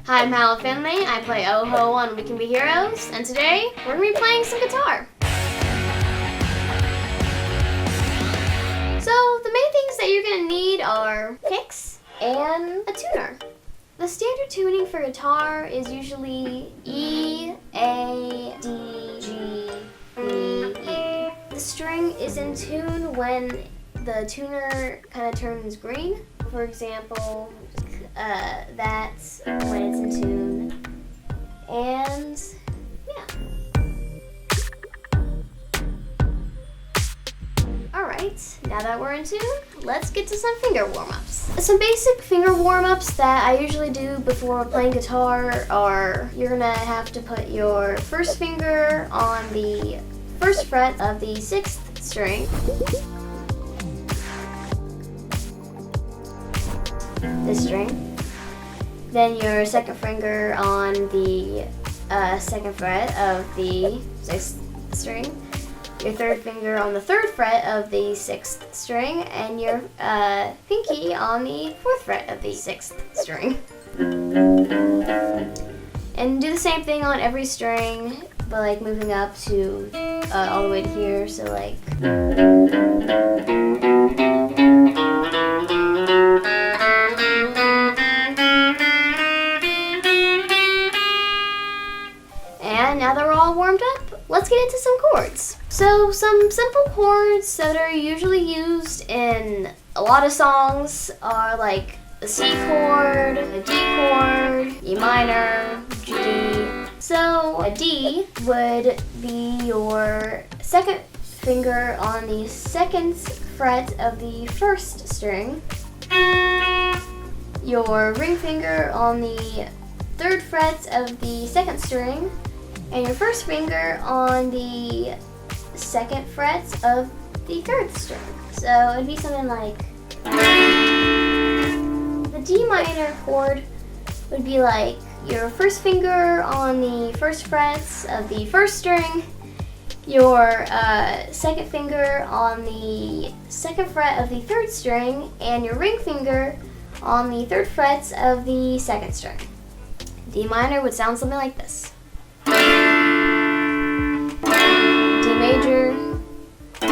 Hi, I'm Hal Finley. I play Oho on We Can Be Heroes, and today we're going to be playing some guitar. So, the main things that you're going to need are picks and a tuner. The standard tuning for guitar is usually E, A, D, G, B, E. The string is in tune when the tuner kind of turns green. For example, that's when it's in tune. And yeah. Alright, now that we're in tune, let's get to some finger warm-ups. Some basic finger warm-ups that I usually do before playing guitar are you're gonna have to put your first finger on the first fret of the 6th string. This string. Then your second finger on the 2nd fret of the 6th string. Your third finger on the 3rd fret of the 6th string, and your pinky on the 4th fret of the 6th string. And do the same thing on every string, but like moving up to all the way to here. So like. And now that we're all warmed up, let's get into some chords. So some simple chords that are usually used in a lot of songs are like a C chord, a D chord, E minor, G. So a D would be your second finger on the 2nd fret of the 1st string, your ring finger on the 3rd fret of the 2nd string, and your first finger on the 2nd fret of the 3rd string. So it'd be something like the D minor chord would be like your first finger on the 1st fret of the 1st string, your 2nd finger on the 2nd fret of the 3rd string, and your ring finger on the 3rd fret of the 2nd string. D minor would sound something like this. D major, D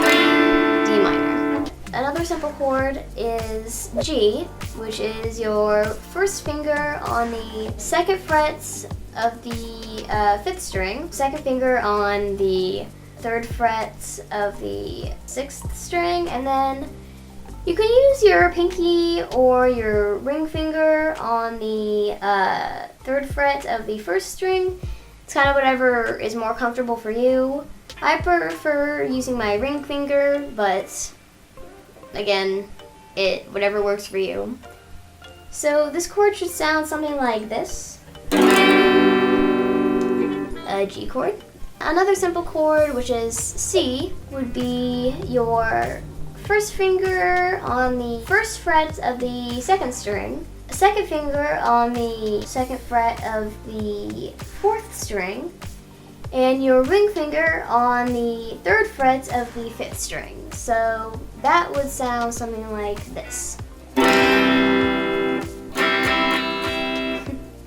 minor. Another simple chord is G, which is your first finger on the 2nd fret of the 5th string, 2nd finger on the 3rd fret of the 6th string, and then you can use your pinky or your ring finger on the 3rd fret of the 1st string. It's kind of whatever is more comfortable for you. I prefer using my ring finger, but again, whatever works for you. So this chord should sound something like this. A G chord. Another simple chord, which is C, would be your first finger on the 1st fret of the 2nd string, a 2nd finger on the 2nd fret of the 4th string, and your ring finger on the 3rd fret of the 5th string. So that would sound something like this.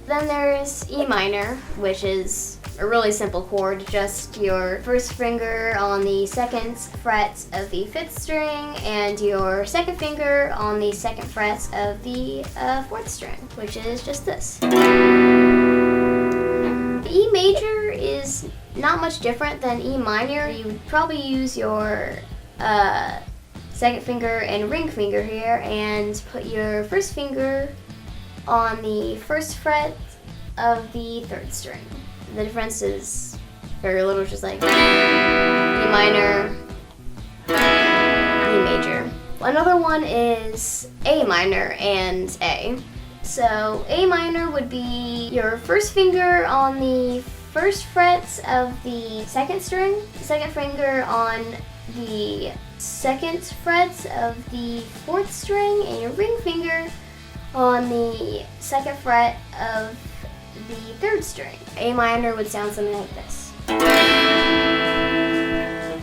Then there's E minor, which is a really simple chord, just your first finger on the 2nd fret of the 5th string and your 2nd finger on the 2nd fret of the 4th string, which is just this. The E major is not much different than E minor. You would probably use your 2nd finger and ring finger here and put your first finger on the 1st fret of the 3rd string. The difference is very little, just like E minor, E major. Another one is A minor and A. So A minor would be your first finger on the 1st fret of the 2nd string, 2nd finger on the 2nd fret of the 4th string, and your ring finger on the 2nd fret of the 3rd string. A minor would sound something like this.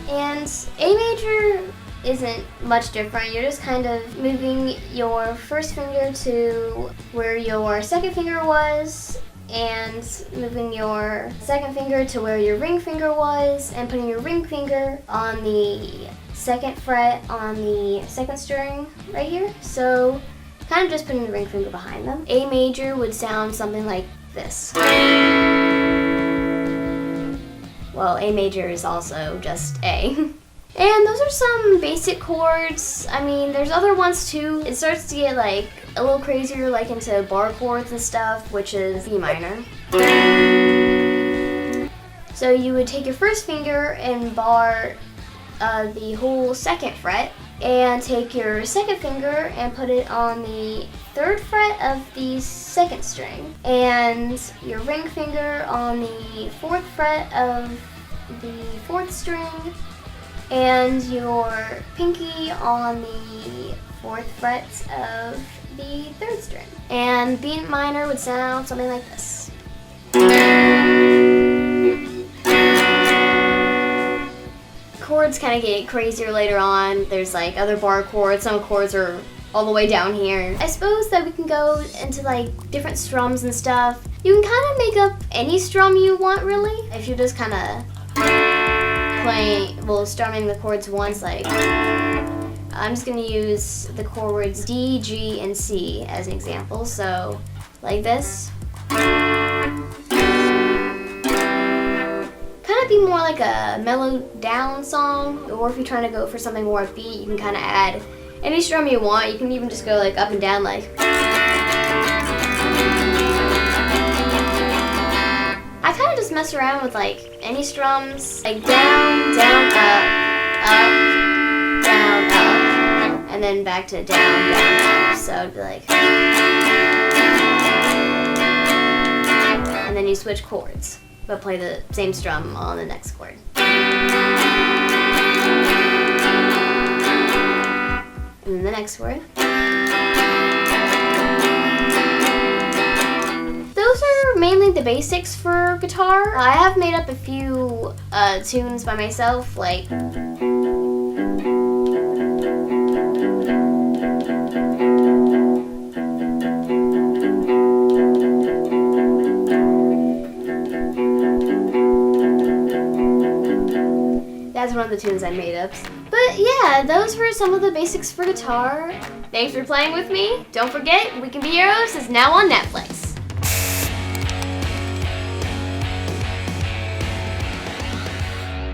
And A major isn't much different. You're just kind of moving your first finger to where your second finger was, and moving your second finger to where your ring finger was, and putting your ring finger on the second fret on the second string right here. So kind of just putting the ring finger behind them. A major would sound something like this. Well, A major is also just A. And those are some basic chords. I mean, there's other ones too. It starts to get like a little crazier, like into bar chords and stuff, which is B minor. So you would take your first finger and bar the whole second fret, and take your second finger and put it on the third fret of the second string, and your ring finger on the fourth fret of the fourth string, and your pinky on the fourth fret of the third string. And B minor would sound something like this. Chords kind of get crazier later on. There's like other bar chords. Some chords are all the way down here. I suppose that we can go into like different strums and stuff. You can kind of make up any strum you want, really. If you're just kind of strumming the chords once, like I'm just gonna use the chords D, G, and C as an example. So like this. Be more like a mellowed down song, or if you're trying to go for something more upbeat, you can kind of add any strum you want. You can even just go like up and down, like. I kind of just mess around with like any strums, like down, down, up, down, up, and then back to down, down, up. So it'd be like, and then you switch chords, but play the same strum on the next chord. And then the next chord. Those are mainly the basics for guitar. I have made up a few tunes by myself, like that's one of the tunes I made up. But yeah, those were some of the basics for guitar. Thanks for playing with me. Don't forget, We Can Be Heroes is now on Netflix.